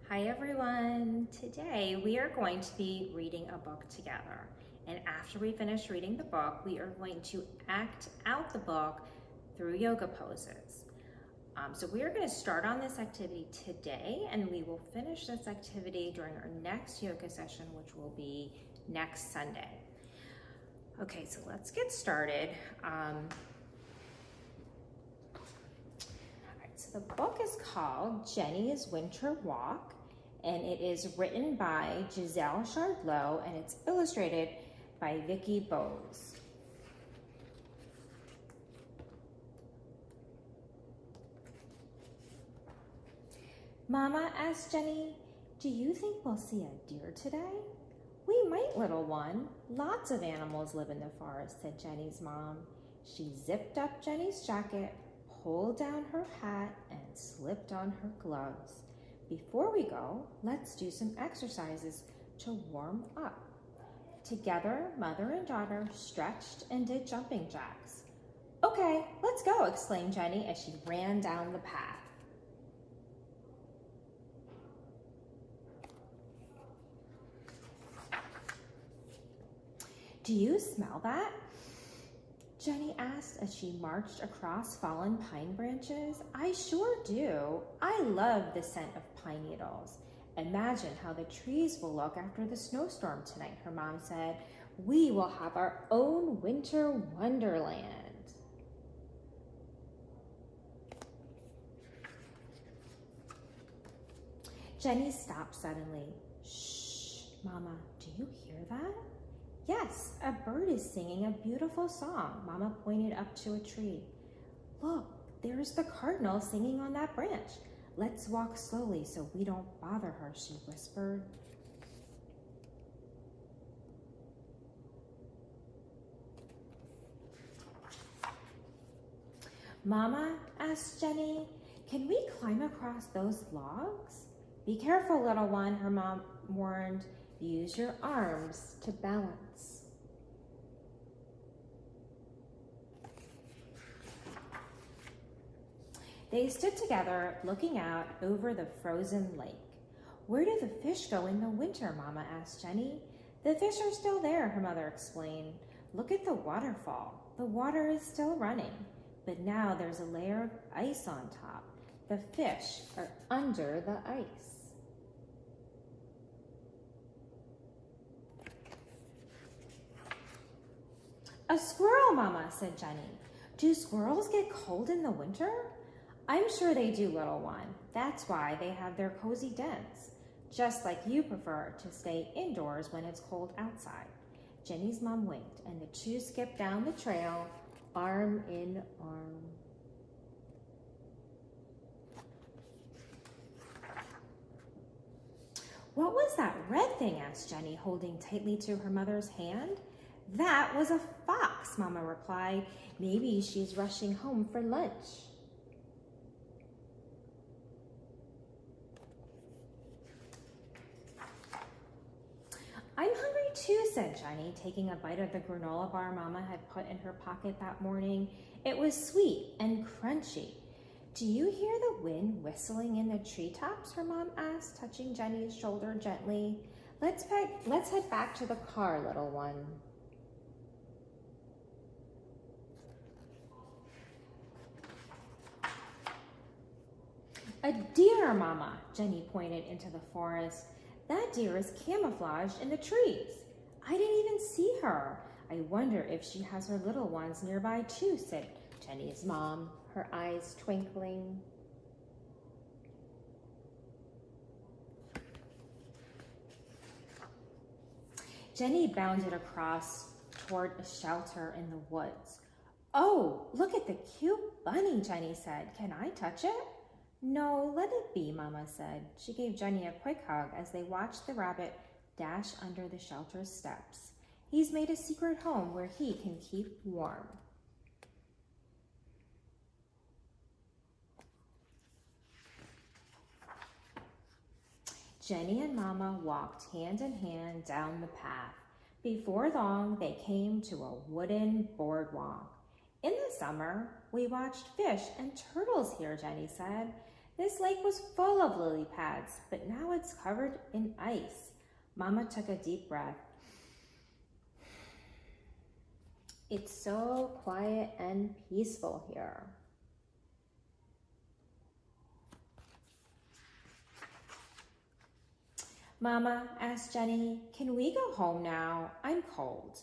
Hi everyone! Today we are going to be reading a book together. And after we finish reading the book, we are going to act out the book through yoga poses. So we are going to start on this activity today, and we will finish this activity during our next yoga session, which will be next Sunday. Okay, so let's get started. So the book is called Jenny's Winter Walk, and it is written by Giselle Chardot, and it's illustrated by Vicky Bowes. Mama asked Jenny, "Do you think we'll see a deer today?" "We might, little one. Lots of animals live in the forest," said Jenny's mom. She zipped up Jenny's jacket, pulled down her hat, and slipped on her gloves. "Before we go, let's do some exercises to warm up." Together, mother and daughter stretched and did jumping jacks. "Okay, let's go," exclaimed Jenny as she ran down the path. "Do you smell that?" Jenny asked as she marched across fallen pine branches. "I sure do. I love the scent of pine needles. Imagine how the trees will look after the snowstorm tonight," her mom said. "We will have our own winter wonderland." Jenny stopped suddenly. "Shh, Mama, do you hear that?" "Yes, a bird is singing a beautiful song." Mama pointed up to a tree. "Look, there's the cardinal singing on that branch. Let's walk slowly so we don't bother her," she whispered. "Mama," asked Jenny, "can we climb across those logs?" "Be careful, little one," her mom warned. "Use your arms to balance." They stood together, looking out over the frozen lake. "Where do the fish go in the winter?" Mama asked Jenny. "The fish are still there," her mother explained. "Look at the waterfall. The water is still running, but now there's a layer of ice on top. The fish are under the ice." "A squirrel, Mama," said Jenny. "Do squirrels get cold in the winter?" "I'm sure they do, little one. That's why they have their cozy dens, just like you prefer to stay indoors when it's cold outside." Jenny's mom winked, and the two skipped down the trail, arm in arm. "What was that red thing?" asked Jenny, holding tightly to her mother's hand. "That was a fox," Mama replied. "Maybe she's rushing home for lunch." "I'm hungry too," said Jenny, taking a bite of the granola bar Mama had put in her pocket that morning. It was sweet and crunchy. "Do you hear the wind whistling in the treetops?" her mom asked, touching Jenny's shoulder gently. Let's head back to the car, little one." "A deer, Mama," Jenny pointed into the forest. "That deer is camouflaged in the trees. I didn't even see her. I wonder if she has her little ones nearby too," said Jenny's mom, her eyes twinkling. Jenny bounded across toward a shelter in the woods. "Oh, look at the cute bunny," Jenny said. "Can I touch it?" "No, let it be," Mama said. She gave Jenny a quick hug as they watched the rabbit dash under the shelter's steps. "He's made a secret home where he can keep warm." Jenny and Mama walked hand in hand down the path. Before long, they came to a wooden boardwalk. "In the summer, we watched fish and turtles here," Jenny said. This lake was full of lily pads, but now it's covered in ice. Mama took a deep breath. It's so quiet and peaceful here. Mama asked Jenny, can we go home now? I'm cold.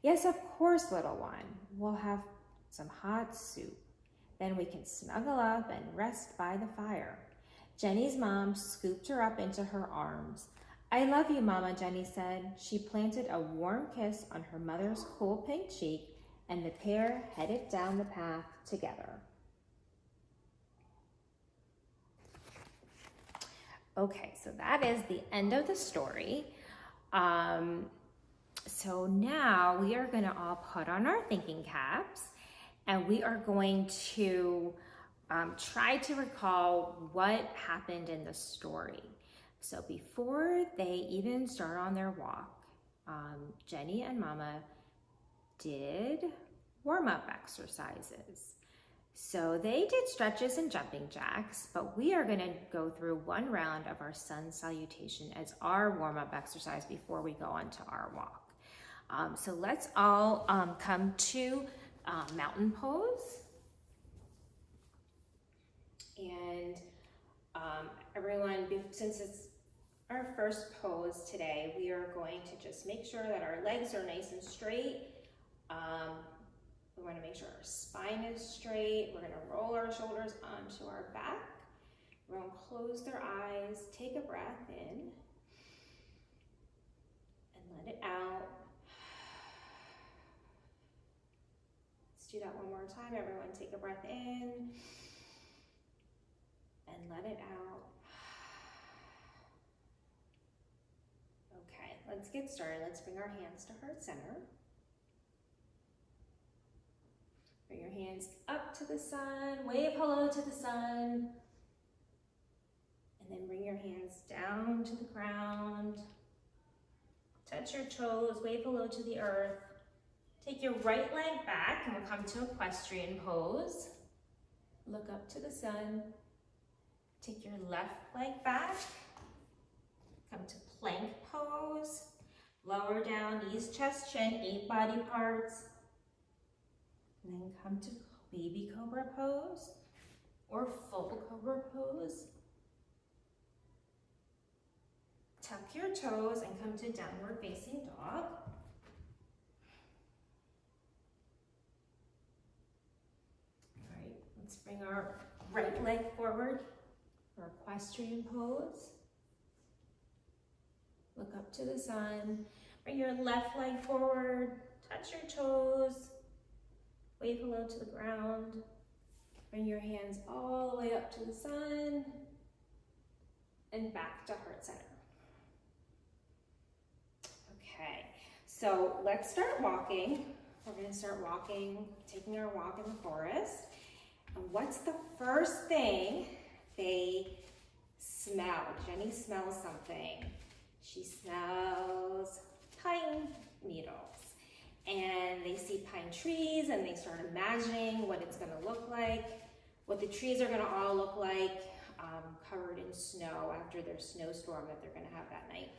Yes, of course, little one. We'll have some hot soup. Then we can snuggle up and rest by the fire. Jenny's mom scooped her up into her arms. I love you, Mama, Jenny said. She planted a warm kiss on her mother's cool pink cheek, and the pair headed down the path together. Okay, so that is the end of the story. So now we are gonna all put on our thinking caps, and we are going to try to recall what happened in the story. So before they even start on their walk, Jenny and Mama did warm-up exercises. So they did stretches and jumping jacks, but we are gonna go through one round of our sun salutation as our warm-up exercise before we go on to our walk. So let's all come to mountain pose. And everyone, since it's our first pose today, we are going to just make sure that our legs are nice and straight. We want to make sure our spine is straight. We're going to roll our shoulders onto our back. We're going to close their eyes, take a breath in, and let it out. Let's do that one more time. Everyone take a breath in and let it out. Okay, let's get started. Let's bring our hands to heart center. Bring your hands up to the sun, wave hello to the sun. And then bring your hands down to the ground. Touch your toes, wave hello to the earth. Take your right leg back and we'll come to equestrian pose. Look up to the sun. Take your left leg back. Come to plank pose. Lower down, knees, chest, chin, 8 body parts. And then come to baby cobra pose or full cobra pose. Tuck your toes and come to downward facing dog. All right, let's bring our right leg forward for equestrian pose. Look up to the sun. Bring your left leg forward, touch your toes. Wave hello to the ground. Bring your hands all the way up to the sun and back to heart center. Okay, so let's start walking. We're gonna start walking, taking our walk in the forest. And what's the first thing they smell? Jenny smells something. She smells pine needles. And they see pine trees and they start imagining what it's gonna look like, what the trees are gonna all look like, covered in snow after their snowstorm that they're gonna have that night.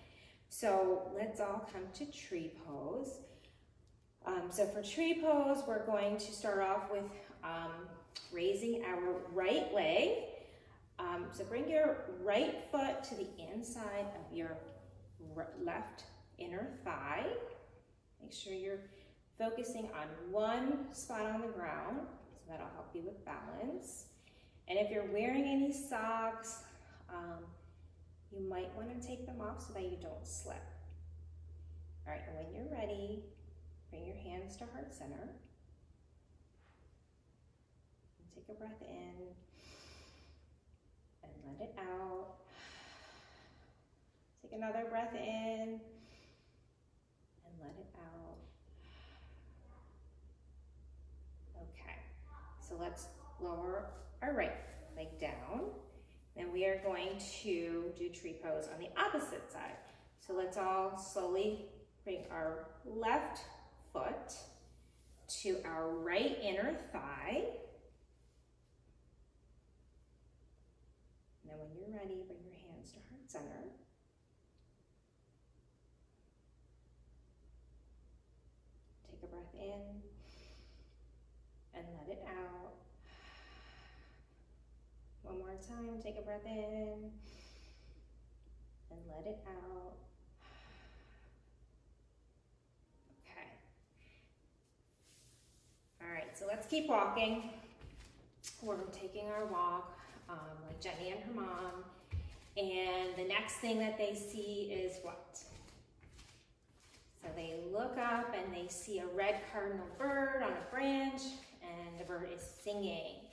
So let's all come to tree pose. So for tree pose, we're going to start off with raising our right leg. So bring your right foot to the inside of your left inner thigh. Make sure you're focusing on one spot on the ground, so that'll help you with balance. And if you're wearing any socks, you might want to take them off so that you don't slip. All right, and when you're ready, bring your hands to heart center. And take a breath in and let it out. Take another breath in and let it out. Okay, so let's lower our right leg down. Then we are going to do tree pose on the opposite side. So let's all slowly bring our left foot to our right inner thigh. And then when you're ready, bring your hands to heart center. Take a breath in and let it out. One more time, take a breath in and let it out. Okay. All right, so let's keep walking. We're taking our walk like Jenny and her mom. And the next thing that they see is what? So they look up and they see a red cardinal bird on a branch, and the bird is singing.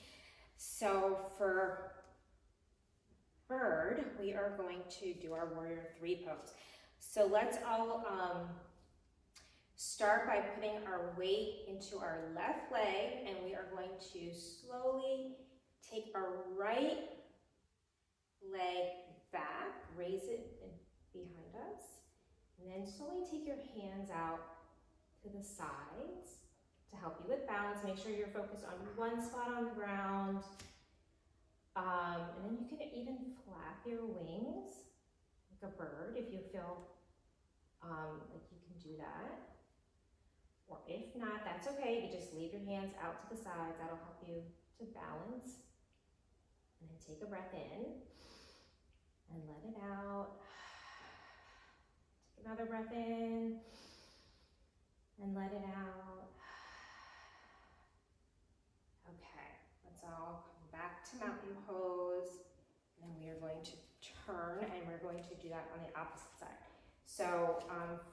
So for bird, we are going to do our warrior three pose. So let's all start by putting our weight into our left leg, and we are going to slowly take our right leg back, raise it behind us, and then slowly take your hands out to the sides to help you with balance. Make sure you're focused on one spot on the ground. And then you can even flap your wings like a bird if you feel like you can do that. Or if not, that's okay. You just leave your hands out to the sides. That'll help you to balance. And then take a breath in and let it out. Take another breath in and let it out. Okay, let's all come back to mountain pose. And we are going to turn, and we're going to do that on the opposite side. So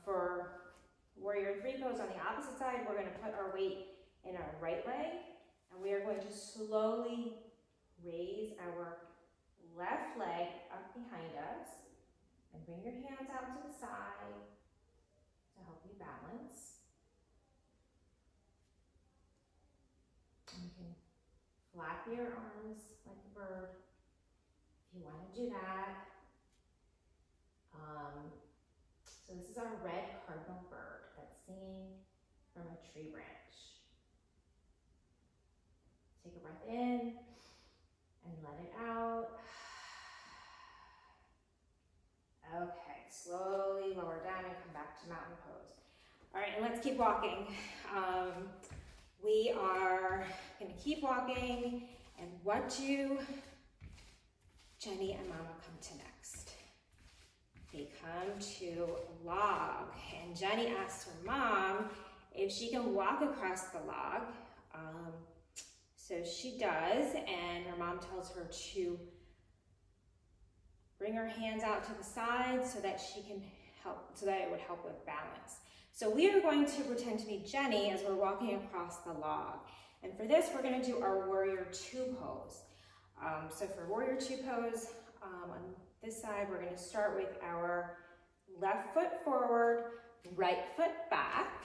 for warrior three pose on the opposite side, we're going to put our weight in our right leg, and we are going to slowly raise our left leg up behind us and bring your hands out to the side to help you balance. And you can flap your arms like a bird if you want to do that. So this is our red cardinal bird that's singing from a tree branch. Take a breath in and let it out. Okay, slowly lower down and come back to mountain pose. All right, and let's keep walking. We are gonna keep walking, and what do Jenny and Mama come to next? They come to a log, and Jenny asks her mom if she can walk across the log. So she does, and her mom tells her to bring her hands out to the side so that she can help, so that it would help with balance. So we are going to pretend to be Jenny as we're walking across the log. And for this, we're gonna do our warrior two pose. So for warrior two pose, on this side, we're gonna start with our left foot forward, right foot back.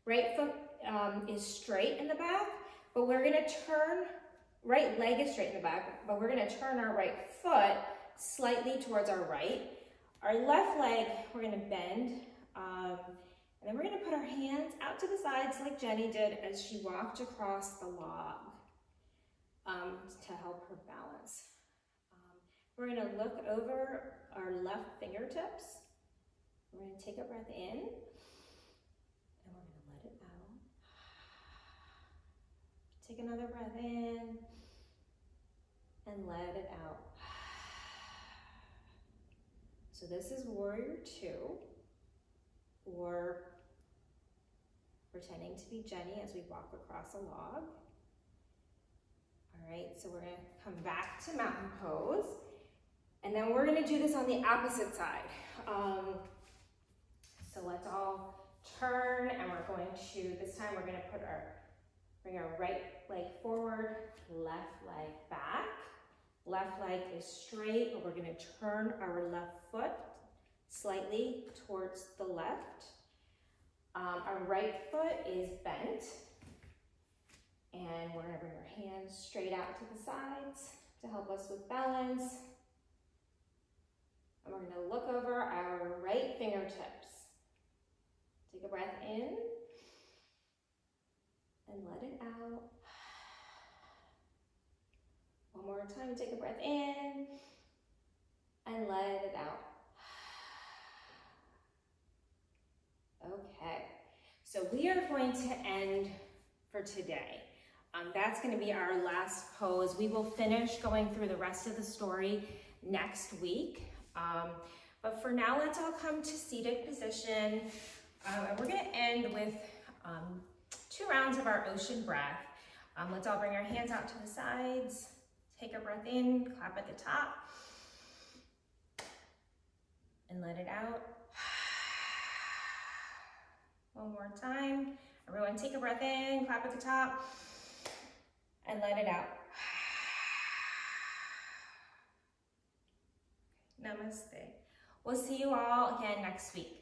Right foot is straight in the back, but we're gonna turn, right leg is straight in the back, but we're gonna turn our right foot slightly towards our right. Our left leg, we're gonna bend, and then we're gonna put our hands out to the sides like Jenny did as she walked across the log to help her balance. We're gonna look over our left fingertips. We're gonna take a breath in, and we're gonna let it out. Take another breath in, and let it out. So this is warrior two, or pretending to be Jenny as we walk across a log. All right, so we're gonna come back to mountain pose, and then we're gonna do this on the opposite side. So let's all turn, and we're going to, this time we're gonna bring our right leg forward, left leg back. Left leg is straight, but we're gonna turn our left foot slightly towards the left. Our right foot is bent, and we're gonna bring our hands straight out to the sides to help us with balance. And we're gonna look over our right fingertips. Take a breath in and let it out. One more time. Take a breath in and let it out. Okay, so we are going to end for today. That's going to be our last pose. We will finish going through the rest of the story next week. But for now, let's all come to seated position. And we're going to end with 2 rounds of our ocean breath. Let's all bring our hands out to the sides. Take a breath in, clap at the top, and let it out. One more time. Everyone take a breath in, clap at the top, and let it out. Namaste. We'll see you all again next week.